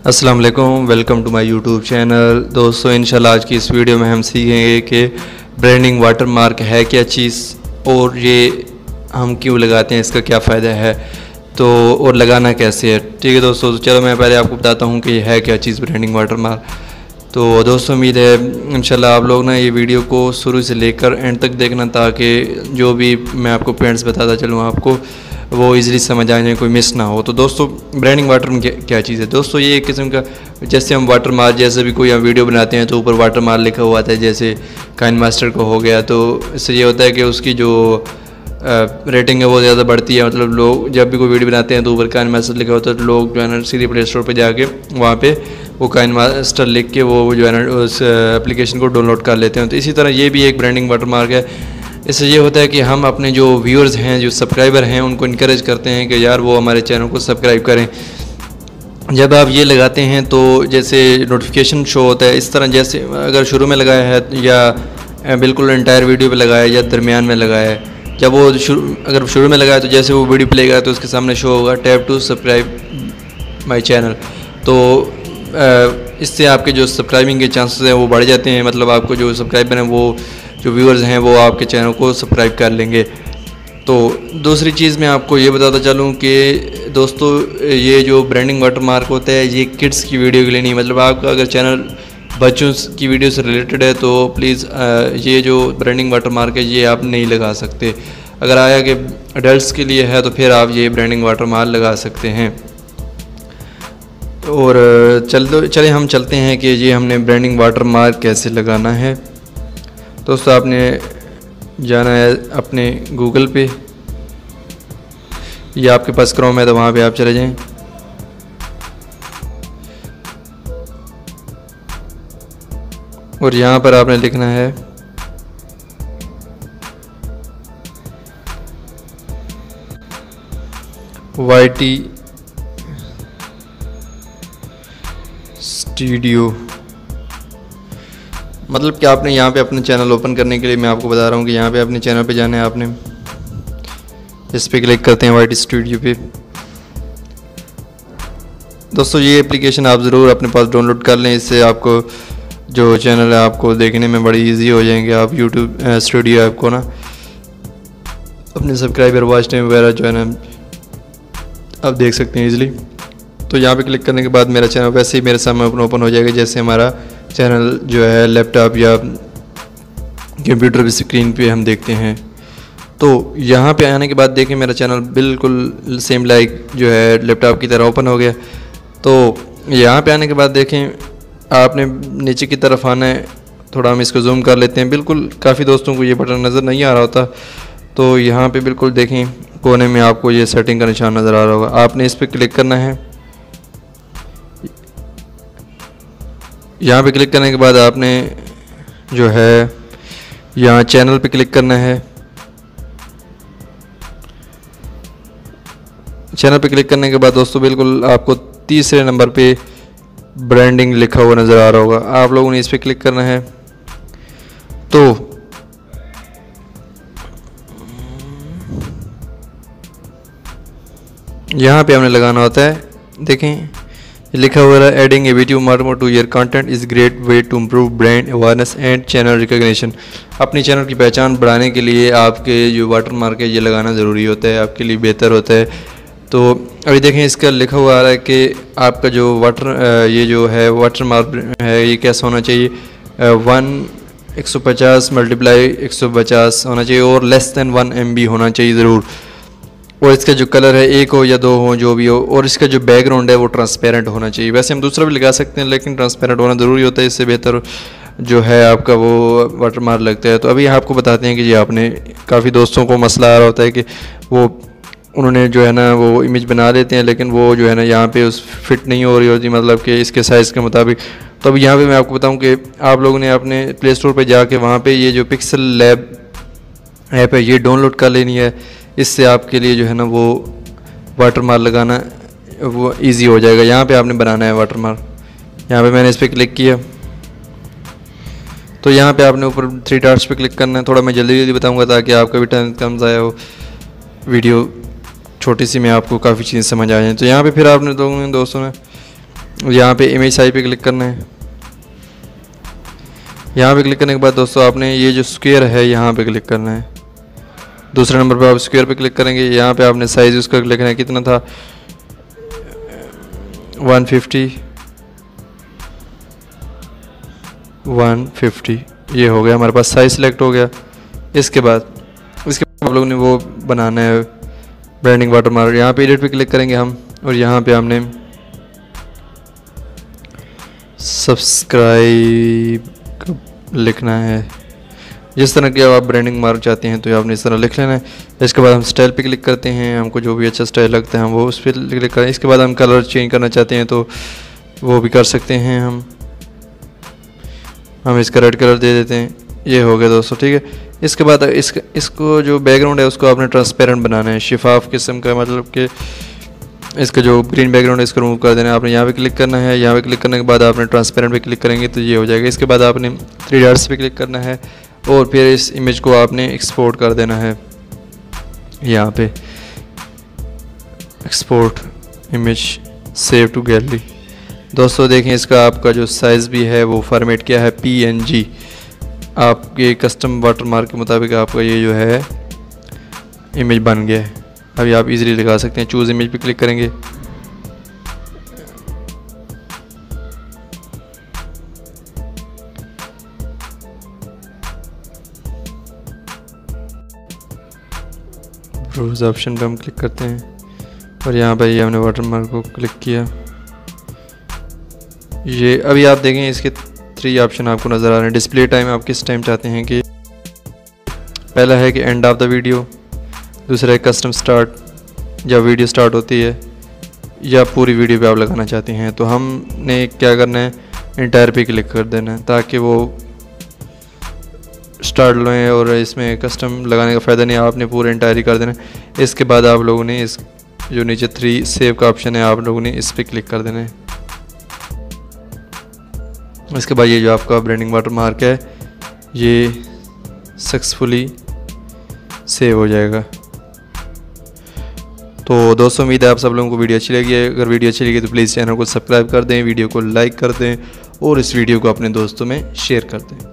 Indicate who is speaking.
Speaker 1: अस्सलाम वालेकुम, welcome to my YouTube channel. दोस्तों इंशाल्लाह आज की इस वीडियो में हम सीखेंगे कि ब्रांडिंग वाटरमार्क है क्या चीज़ और ये हम क्यों लगाते हैं, इसका क्या फ़ायदा है तो और लगाना कैसे है। ठीक है दोस्तों, तो चलो मैं पहले आपको बताता हूँ कि ये है क्या चीज़ ब्रांडिंग वाटरमार्क। तो दोस्तों उम्मीद है इंशाल्लाह आप लोग ना ये वीडियो को शुरू से लेकर एंड तक देखना, ताकि जो भी मैं आपको पॉइंट्स बताता चलूँ आपको वो इजीली समझ आ जाए, कोई मिस ना हो। तो दोस्तों ब्रांडिंग वाटर में क्या चीज़ है दोस्तों, ये एक किस्म का जैसे हम वाटर मार्क, जैसे भी कोई हम वीडियो बनाते हैं तो ऊपर वाटर मार्क लिखा हुआ आता है, जैसे काइन मास्टर को हो गया। तो इससे ये होता है कि उसकी जो रेटिंग है वो ज़्यादा बढ़ती है। मतलब लोग जब भी कोई वीडियो बनाते हैं तो ऊपर काइन मास्टर लिखा होता है, तो लोग जो है ना सीधे प्ले स्टोर पर जाके वहाँ पे वो काइन मास्टर लिख के वो जो है ना उस एप्लीकेशन को डाउनलोड कर लेते हैं। तो इसी तरह ये भी एक ब्रांडिंग वाटरमार्क है। इससे ये होता है कि हम अपने जो व्यूअर्स हैं, जो सब्सक्राइबर हैं, उनको इनकरेज करते हैं कि यार वो हमारे चैनल को सब्सक्राइब करें। जब आप ये लगाते हैं तो जैसे नोटिफिकेशन शो होता है, इस तरह जैसे अगर शुरू में लगाया है या बिल्कुल एंटायर वीडियो पे लगाया है या दरमियान में लगाया है, जब वो अगर शुरू में लगाया तो जैसे वो वीडियो प्ले करेगा तो उसके सामने शो होगा tap to subscribe my channel. तो इससे आपके जो सब्सक्राइबिंग के चांसेस हैं वो बढ़ जाते हैं। मतलब आपको जो सब्सक्राइबर हैं, वो जो व्यूअर्स हैं, वो आपके चैनल को सब्सक्राइब कर लेंगे। तो दूसरी चीज़ मैं आपको ये बताता चलूँ कि दोस्तों ये जो ब्रांडिंग वाटरमार्क होता है ये किड्स की वीडियो के लिए नहीं। मतलब आपका अगर चैनल बच्चों की वीडियो से रिलेटेड है तो प्लीज़ ये जो ब्रांडिंग वाटरमार्क है ये आप नहीं लगा सकते। अगर आया कि एडल्ट्स के लिए है तो फिर आप ये ब्रांडिंग वाटरमार्क लगा सकते हैं। और चले हम चलते हैं कि ये हमने ब्रांडिंग वाटरमार्क कैसे लगाना है। दोस्तों आपने जाना है अपने गूगल पे या आपके पास क्रोम है तो वहाँ पे आप चले जाएं। और यहाँ पर आपने लिखना है YT स्टूडियो। मतलब कि आपने यहाँ पे अपने चैनल ओपन करने के लिए मैं आपको बता रहा हूँ कि यहाँ पे अपने चैनल पे जाना है। आपने इस पर क्लिक करते हैं YT स्टूडियो पे। दोस्तों ये एप्लीकेशन आप ज़रूर अपने पास डाउनलोड कर लें, इससे आपको जो चैनल है आपको देखने में बड़ी इजी हो जाएंगे। आप यूट्यूब स्टूडियो ऐप को ना अपने सब्सक्राइबर वॉच टाइम वगैरह जो है ना आप देख सकते हैं ईजिली। तो यहाँ पे क्लिक करने के बाद मेरा चैनल वैसे ही मेरे सामने ओपन हो जाएगा, जैसे हमारा चैनल जो है लैपटॉप या कंप्यूटर की स्क्रीन पे हम देखते हैं। तो यहाँ पे आने के बाद देखें मेरा चैनल बिल्कुल सेम लाइक जो है लैपटॉप की तरह ओपन हो गया। तो यहाँ पे आने के बाद देखें आपने नीचे की तरफ आना है। थोड़ा हम इसको जूम कर लेते हैं। बिल्कुल काफ़ी दोस्तों को ये बटन नज़र नहीं आ रहा होता, तो यहाँ पे बिल्कुल देखें कोने में आपको ये सेटिंग का निशान नज़र आ रहा होगा। आपने इस पर क्लिक करना है। यहाँ पे क्लिक करने के बाद आपने जो है यहाँ चैनल पे क्लिक करना है। चैनल पे क्लिक करने के बाद दोस्तों बिल्कुल आपको तीसरे नंबर पे ब्रांडिंग लिखा हुआ नज़र आ रहा होगा। आप लोगों ने इस पे क्लिक करना है। तो यहाँ पे हमने लगाना होता है। देखें लिखा हुआ है adding a video watermark to your content is great way to improve brand awareness and channel recognition. अपनी चैनल की पहचान बढ़ाने के लिए आपके जो वाटरमार्क है ये लगाना ज़रूरी होता है, आपके लिए बेहतर होता है। तो अभी देखें इसका लिखा हुआ आ रहा है कि आपका जो ये जो है वाटरमार्क है ये कैसा होना चाहिए, 150 मल्टीप्लाई 150 होना चाहिए और लेस दैन 1 MB होना चाहिए ज़रूर। और इसका जो कलर है एक हो या दो हो जो भी हो, और इसका जो बैकग्राउंड है वो ट्रांसपेरेंट होना चाहिए। वैसे हम दूसरा भी लगा सकते हैं लेकिन ट्रांसपेरेंट होना ज़रूरी होता है, इससे बेहतर जो है आपका वो वाटरमार्क लगता है। तो अभी आपको बताते हैं कि ये आपने काफ़ी दोस्तों को मसला आ रहा होता है कि वो उन्होंने जो है ना वो इमेज बना देते हैं लेकिन वो जो है ना यहाँ पे उस फिट नहीं हो रही होती, मतलब कि इसके साइज़ के मुताबिक। तो अब यहाँ पे मैं आपको बताऊँ कि आप लोगों ने अपने प्ले स्टोर पर जाके वहाँ पे ये जो पिक्सल लैब ऐप है ये डाउनलोड कर लेनी है। इससे आपके लिए जो है ना वो वाटरमार्क लगाना वो इजी हो जाएगा। यहाँ पे आपने बनाना है वाटरमार्क। यहाँ पे मैंने इस पर क्लिक किया तो यहाँ पे आपने ऊपर 3 डॉट्स पे क्लिक करना है। थोड़ा मैं जल्दी जल्दी बताऊँगा ताकि आपका भी टाइम कम ज़ाया हो। वीडियो छोटी सी में आपको काफ़ी चीज़ समझ आ जाए। तो यहाँ पे फिर आपने दोस्तों ने यहाँ पे इमेज साइज पे क्लिक करना है। यहाँ पे क्लिक करने के बाद दोस्तों आपने ये जो स्क्वायर है यहाँ पे क्लिक करना है। दूसरे नंबर पे आप स्क्वायर पे क्लिक करेंगे। यहाँ पे आपने साइज उसका लिखना है, कितना था 150। ये हो गया, हमारे पास साइज सिलेक्ट हो गया। इसके बाद आप लोगों ने वो बनाना है ब्रांडिंग वाटरमार्क। यहाँ पे एडिट पे क्लिक करेंगे हम, और यहाँ पे हमने सब्सक्राइब लिखना है। जिस तरह की आप ब्रांडिंग मार्क चाहते हैं तो आपने इस तरह लिख लेना है। इसके बाद हम स्टाइल पे क्लिक करते हैं, हमको जो भी अच्छा स्टाइल लगता है हम वो उस पर क्लिक करें। इसके बाद हम कलर चेंज करना चाहते हैं तो वो भी कर सकते हैं। हम इसका रेड कलर दे देते हैं। ये हो गया दोस्तों, ठीक है। इसके बाद इसको जो बैकग्राउंड है उसको आपने ट्रांसपेरेंट बनाना है, शिफाफ किस्म का, मतलब कि इसका जो ग्रीन बैकग्राउंड है इसको रिमूव कर देना है। आपने यहाँ पे क्लिक करना है। यहाँ पे क्लिक करने के बाद आपने ट्रांसपेरेंट पे क्लिक करेंगे तो ये हो जाएगा। इसके बाद आपने 3 डॉट्स पे क्लिक करना है और फिर इस इमेज को आपने एक्सपोर्ट कर देना है। यहाँ पे export image, save to gallery. दोस्तों देखें, इसका आपका जो साइज़ भी है वो फॉर्मेट क्या है, PNG। आपके कस्टम वाटरमार्क के मुताबिक आपका ये जो है इमेज बन गया है। अभी आप इजीली लगा सकते हैं। चूज़ इमेज पे क्लिक करेंगे। ब्राउज़ ऑप्शन पे हम क्लिक करते हैं और यहाँ पर ये हमने वाटरमार्क को क्लिक किया। ये अभी आप देखें इसके 3 ऑप्शन आपको नज़र आ रहे हैं। डिस्प्ले टाइम आप किस टाइम चाहते हैं कि पहला है कि एंड ऑफ द वीडियो, दूसरा है कस्टम स्टार्ट, जब वीडियो स्टार्ट होती है, या पूरी वीडियो पे आप लगाना चाहते हैं। तो हमने क्या करना है, इंटायर पे क्लिक कर देना है ताकि वो स्टार्ट लें, और इसमें कस्टम लगाने का फ़ायदा नहीं है, आपने पूरे इंटायर ही कर देना है। इसके बाद आप लोगों ने इस जो नीचे 3 सेव का ऑप्शन है आप लोगों ने इस पर क्लिक कर देना है। इसके बाद ये जो आपका ब्रांडिंग वाटरमार्क है ये सक्सेसफुली सेव हो जाएगा। तो दोस्तों उम्मीद है आप सब लोगों को वीडियो अच्छी लगी है। अगर वीडियो अच्छी लगी तो प्लीज़ चैनल को सब्सक्राइब कर दें, वीडियो को लाइक कर दें और इस वीडियो को अपने दोस्तों में शेयर कर दें।